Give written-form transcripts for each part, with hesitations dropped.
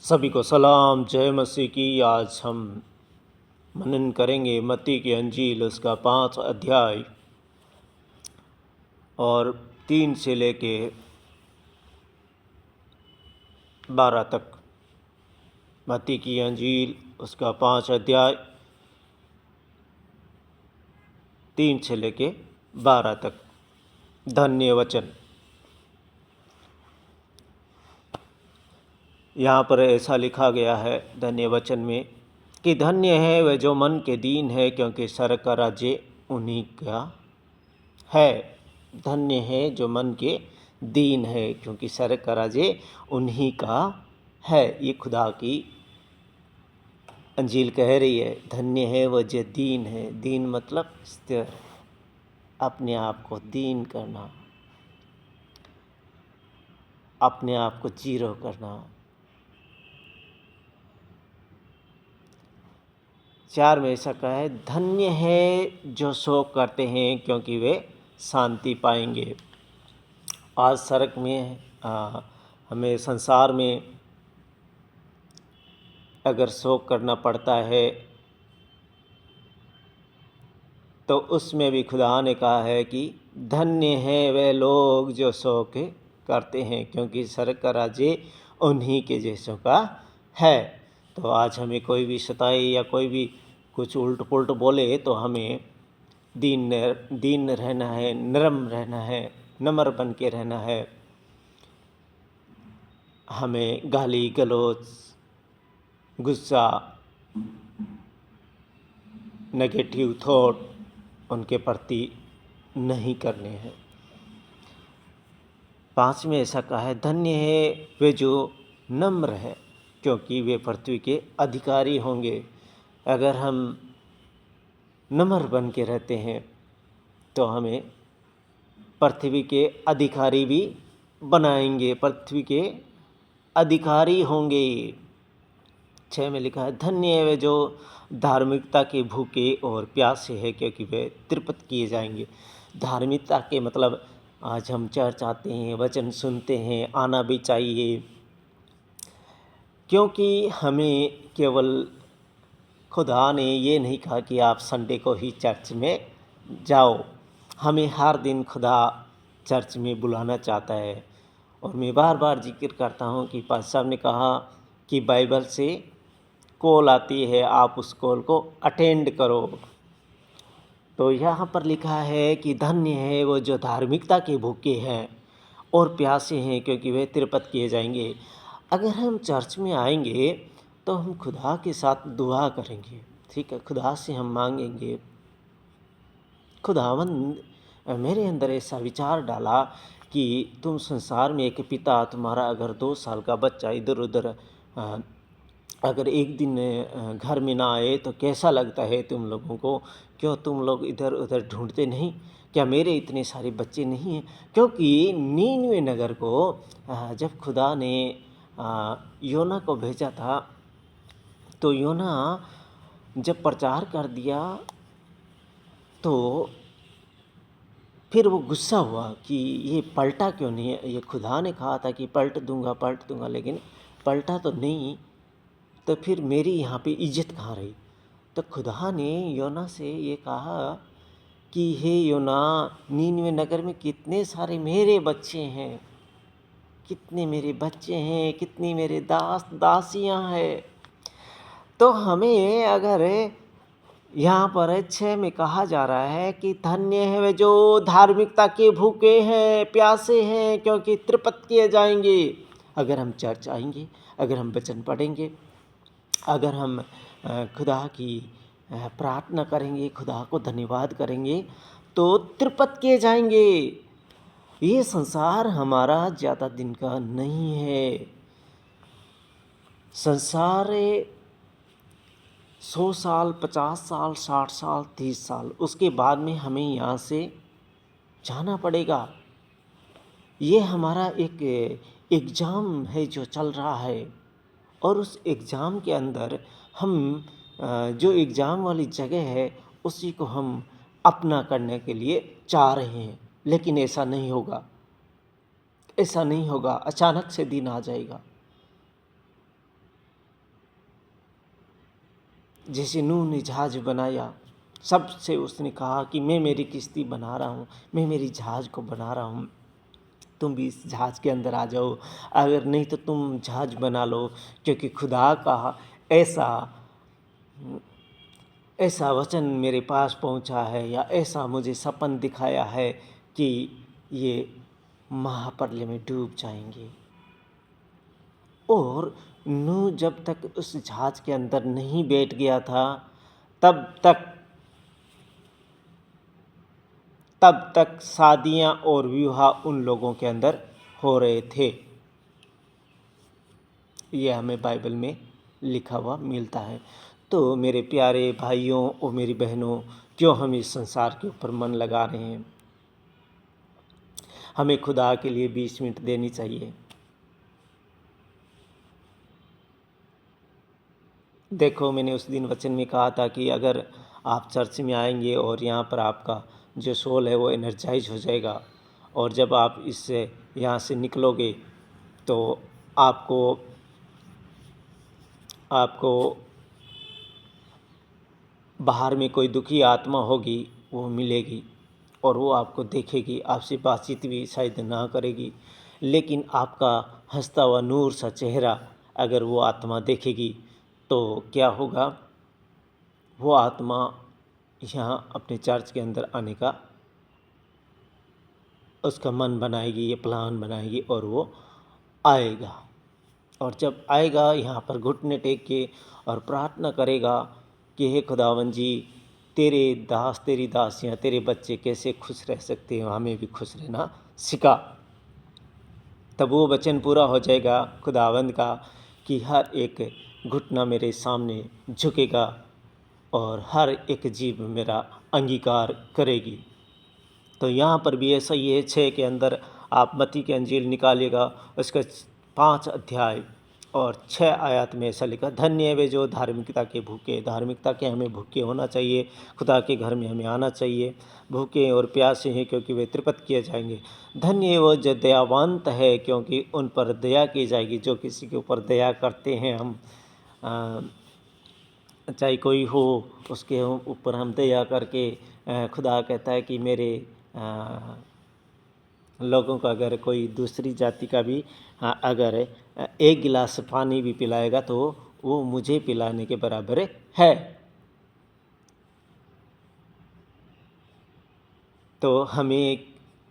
सभी को सलाम, जय मसीह की। आज हम मनन करेंगे मत्ती की अंजील, उसका 5 अध्याय और 3 से लेके 12 तक। मत्ती की अंजील, उसका 5 अध्याय 3 से लेके 12 तक। धन्य वचन। यहाँ पर ऐसा लिखा गया है धन्य वचन में कि धन्य है वह जो मन के दीन है, क्योंकि स्वर्ग का राज्य उन्हीं का है। धन्य है जो मन के दीन है, क्योंकि स्वर्ग का राज्य उन्हीं का है। ये खुदा की अंजील कह रही है। धन्य है वह जो दीन है। दीन मतलब स्थिर, अपने आप को दीन करना, अपने आप को जीरो करना। 4 में ऐसा कहा है, धन्य है जो शोक करते हैं, क्योंकि वे शांति पाएंगे। आज सड़क में हमें संसार में अगर शोक करना पड़ता है तो उसमें भी खुदा ने कहा है कि धन्य है वे लोग जो शोक करते हैं, क्योंकि स्वर्ग का राज्य उन्हीं के जैसों का है। तो आज हमें कोई भी सताए या कोई भी कुछ उल्ट पुल्ट बोले तो हमें दीन रहना है, नरम रहना है, नम्र बन के रहना है। हमें गाली गलौज, गुस्सा, नेगेटिव थॉट उनके प्रति नहीं करने हैं। 5 में ऐसा कहा है, धन्य है वे जो नम्र है, क्योंकि वे पृथ्वी के अधिकारी होंगे। अगर हम नम्र बन के रहते हैं तो हमें पृथ्वी के अधिकारी भी बनाएंगे, पृथ्वी के अधिकारी होंगे। 6 में लिखा है, धन्य है वे जो धार्मिकता के भूखे और प्यासे हैं, क्योंकि वे तृप्त किए जाएंगे। धार्मिकता के मतलब आज हम चर्च आते हैं, वचन सुनते हैं, आना भी चाहिए, क्योंकि हमें केवल खुदा ने ये नहीं कहा कि आप संडे को ही चर्च में जाओ। हमें हर दिन खुदा चर्च में बुलाना चाहता है। और मैं बार बार जिक्र करता हूँ कि पास्टर साहब ने कहा कि बाइबल से कॉल आती है, आप उस कॉल को अटेंड करो। तो यहाँ पर लिखा है कि धन्य है वो जो धार्मिकता के भूखे हैं और प्यासे हैं, क्योंकि वे तृप्त किए जाएंगे। अगर हम चर्च में आएंगे तो हम खुदा के साथ दुआ करेंगे, ठीक है, खुदा से हम मांगेंगे, खुदावंद मेरे अंदर ऐसा विचार डाला कि तुम संसार में एक पिता, तुम्हारा अगर 2 साल का बच्चा इधर उधर अगर एक दिन घर में ना आए तो कैसा लगता है तुम लोगों को? क्यों तुम लोग इधर उधर ढूंढते नहीं? क्या मेरे इतने सारे बच्चे नहीं हैं? क्योंकि नीनवे नगर को जब खुदा ने योना को भेजा था, तो योना जब प्रचार कर दिया तो फिर वो गुस्सा हुआ कि ये पलटा क्यों नहीं है। ये खुदा ने कहा था कि पलट दूंगा, लेकिन पलटा तो नहीं, तो फिर मेरी यहाँ पे इज्जत कहाँ रही? तो खुदा ने योना से ये कहा कि हे योना, नीनवे नगर में कितने सारे मेरे बच्चे हैं, कितने मेरे बच्चे हैं, कितनी मेरे दास दासियाँ हैं। तो हमें अगर यहाँ पर 6 में कहा जा रहा है कि धन्य है वे जो धार्मिकता के भूखे हैं, प्यासे हैं, क्योंकि तृप्त किए जाएंगे। अगर हम चर्च आएंगे, अगर हम वचन पढ़ेंगे, अगर हम खुदा की प्रार्थना करेंगे, खुदा को धन्यवाद करेंगे, तो तृप्त किए जाएंगे। ये संसार हमारा ज़्यादा दिन का नहीं है। संसार 100 साल, 50 साल, 60 साल, 30 साल, उसके बाद में हमें यहाँ से जाना पड़ेगा। ये हमारा एक एग्ज़ाम है जो चल रहा है, और उस एग्ज़ाम के अंदर हम जो एग्ज़ाम वाली जगह है उसी को हम अपना करने के लिए चाह रहे हैं। लेकिन ऐसा नहीं होगा, ऐसा नहीं होगा। अचानक से दिन आ जाएगा। जैसे नूह ने जहाज बनाया, सबसे उसने कहा कि मैं मेरी किश्ती बना रहा हूँ, मैं मेरी जहाज़ को बना रहा हूँ, तुम भी इस जहाज़ के अंदर आ जाओ, अगर नहीं तो तुम जहाज़ बना लो, क्योंकि खुदा का ऐसा ऐसा वचन मेरे पास पहुंचा है, या ऐसा मुझे सपन दिखाया है कि ये महाप्रलय में डूब जाएंगे। और नूह जब तक उस जहाज़ के अंदर नहीं बैठ गया था, तब तक शादियां और विवाह उन लोगों के अंदर हो रहे थे। यह हमें बाइबल में लिखा हुआ मिलता है। तो मेरे प्यारे भाइयों और मेरी बहनों, क्यों हम इस संसार के ऊपर मन लगा रहे हैं? हमें खुदा के लिए 20 मिनट देनी चाहिए। देखो, मैंने उस दिन वचन में कहा था कि अगर आप चर्च में आएंगे और यहाँ पर आपका जो सोल है वो एनर्जाइज हो जाएगा, और जब आप इससे यहाँ से निकलोगे तो आपको बाहर में कोई दुखी आत्मा होगी, वो मिलेगी और वो आपको देखेगी, आपसे बातचीत भी शायद ना करेगी, लेकिन आपका हंसता हुआ नूर सा चेहरा अगर वो आत्मा देखेगी तो क्या होगा? वो आत्मा यहाँ अपने चर्च के अंदर आने का उसका मन बनाएगी, ये प्लान बनाएगी और वो आएगा। और जब आएगा यहाँ पर घुटने टेक के और प्रार्थना करेगा कि हे खुदावन जी, तेरे दास तेरी दासियाँ तेरे बच्चे कैसे खुश रह सकते हो, हमें भी खुश रहना सिखा। तब वो वचन पूरा हो जाएगा खुदावंद का कि हर एक घुटना मेरे सामने झुकेगा और हर एक जीभ मेरा अंगीकार करेगी। तो यहाँ पर भी ऐसा ही है। 6 के अंदर आप मत्ती के अंजील निकालिएगा, उसका 5 अध्याय और 6 आयत में ऐसा लिखा, धन्य है वे जो धार्मिकता के भूखे। धार्मिकता के हमें भूखे होना चाहिए, खुदा के घर में हमें आना चाहिए, भूखे और प्यासे हैं क्योंकि वे तृप्त किए जाएंगे। धन्य है वो जो दयावंत है क्योंकि उन पर दया की जाएगी। जो किसी के ऊपर दया करते हैं हम, चाहे कोई हो, उसके ऊपर हम दया करके, खुदा कहता है कि मेरे लोगों का अगर कोई दूसरी जाति का भी अगर एक गिलास पानी भी पिलाएगा तो वो मुझे पिलाने के बराबर है। तो हमें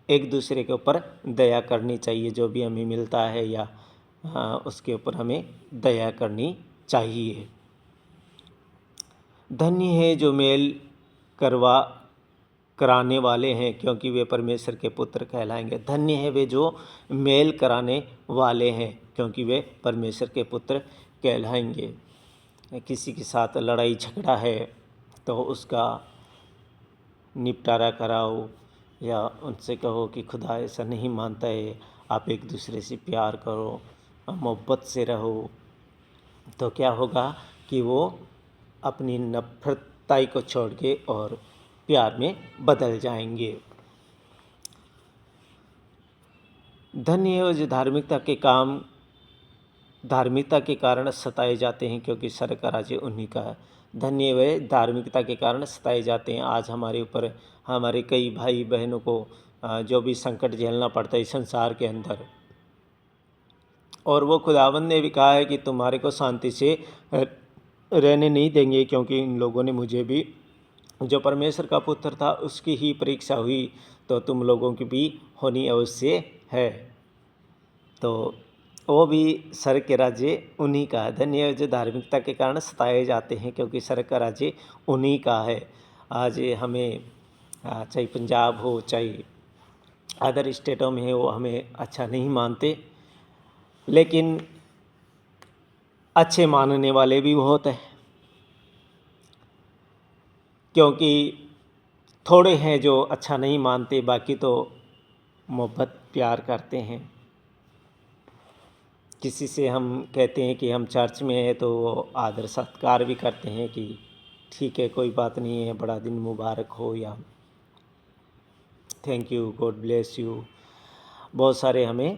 एक दूसरे के ऊपर दया करनी चाहिए, जो भी हमें मिलता है या उसके ऊपर हमें दया करनी चाहिए। धन्य है जो मेल कराने वाले हैं क्योंकि वे परमेश्वर के पुत्र कहलाएंगे। धन्य है वे जो मेल कराने वाले हैं क्योंकि वे परमेश्वर के पुत्र कहलाएंगे। किसी के साथ लड़ाई झगड़ा है तो उसका निपटारा कराओ, या उनसे कहो कि खुदा ऐसा नहीं मानता है, आप एक दूसरे से प्यार करो, मोहब्बत से रहो। तो क्या होगा कि वो अपनी नफरताई को छोड़ के और प्यार में बदल जाएंगे। धन्य है जो धार्मिकता के कारण सताए जाते हैं क्योंकि स्वर्ग का राज्य उन्हीं का है। धन्य वे धार्मिकता के कारण सताए जाते हैं। आज हमारे ऊपर हमारे कई भाई बहनों को जो भी संकट झेलना पड़ता है इस संसार के अंदर, और वो खुदावंद ने भी कहा है कि तुम्हारे को शांति से रहने नहीं देंगे, क्योंकि इन लोगों ने मुझे भी, जो परमेश्वर का पुत्र था उसकी ही परीक्षा हुई, तो तुम लोगों की भी होनी अवश्य है। तो वो भी स्वर्ग के राज्य उन्हीं का है। धन्य है जो धार्मिकता के कारण सताए जाते हैं क्योंकि स्वर्ग का राज्य उन्हीं का है। आज हमें चाहे पंजाब हो चाहे अदर स्टेटों में है, वो हमें अच्छा नहीं मानते, लेकिन अच्छे मानने वाले भी बहुत हैं, क्योंकि थोड़े हैं जो अच्छा नहीं मानते, बाकी तो मोहब्बत प्यार करते हैं। किसी से हम कहते हैं कि हम चर्च में हैं तो वो आदर सत्कार भी करते हैं कि ठीक है, कोई बात नहीं है, बड़ा दिन मुबारक हो, या thank you, God bless you. बहुत सारे हमें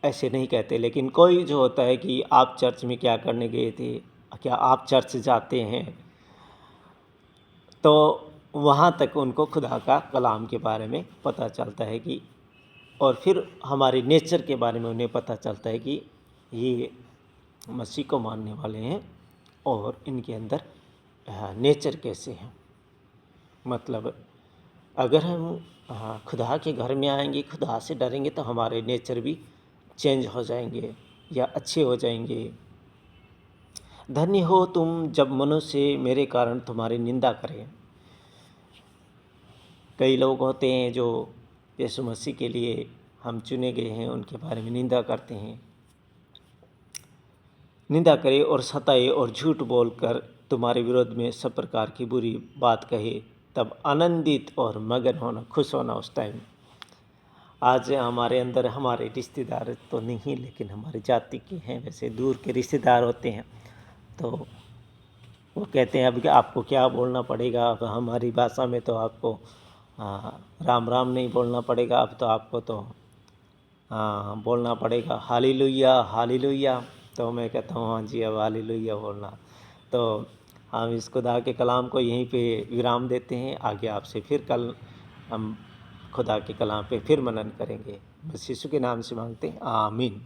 ऐसे नहीं कहते, लेकिन कोई जो होता है कि आप चर्च में क्या करने गए थे, क्या आप चर्च जाते हैं? तो वहाँ तक उनको खुदा का कलाम के बारे में पता चलता है कि, और फिर हमारे नेचर के बारे में उन्हें पता चलता है कि ये मसीह को मानने वाले हैं और इनके अंदर नेचर कैसे है। मतलब अगर हम खुदा के घर में आएंगे, खुदा से डरेंगे, तो हमारे नेचर भी चेंज हो जाएंगे या अच्छे हो जाएंगे। धन्य हो तुम जब मनुष्य मेरे कारण तुम्हारी निंदा करें। कई लोग होते हैं जो यीशु मसीह के लिए हम चुने गए हैं, उनके बारे में निंदा करते हैं, निंदा करे और सताए और झूठ बोलकर तुम्हारे विरोध में सब प्रकार की बुरी बात कहे, तब आनंदित और मगन होना, खुश होना उस टाइम। आज हमारे अंदर हमारे रिश्तेदार तो नहीं, लेकिन हमारी जाति के हैं, वैसे दूर के रिश्तेदार होते हैं, तो वो कहते हैं अब आपको क्या बोलना पड़ेगा, अब हमारी भाषा में तो आपको राम राम नहीं बोलना पड़ेगा, अब तो आपको तो बोलना पड़ेगा हालेलुया हालेलुया। तो मैं कहता हूँ हाँ जी, अब हालेलुया बोलना। तो हम इस खुदा के कलाम को यहीं पे विराम देते हैं। आगे आपसे फिर कल हम खुदा के कलाम पे फिर मनन करेंगे। बस यीशु के नाम से मांगते हैं, आमीन।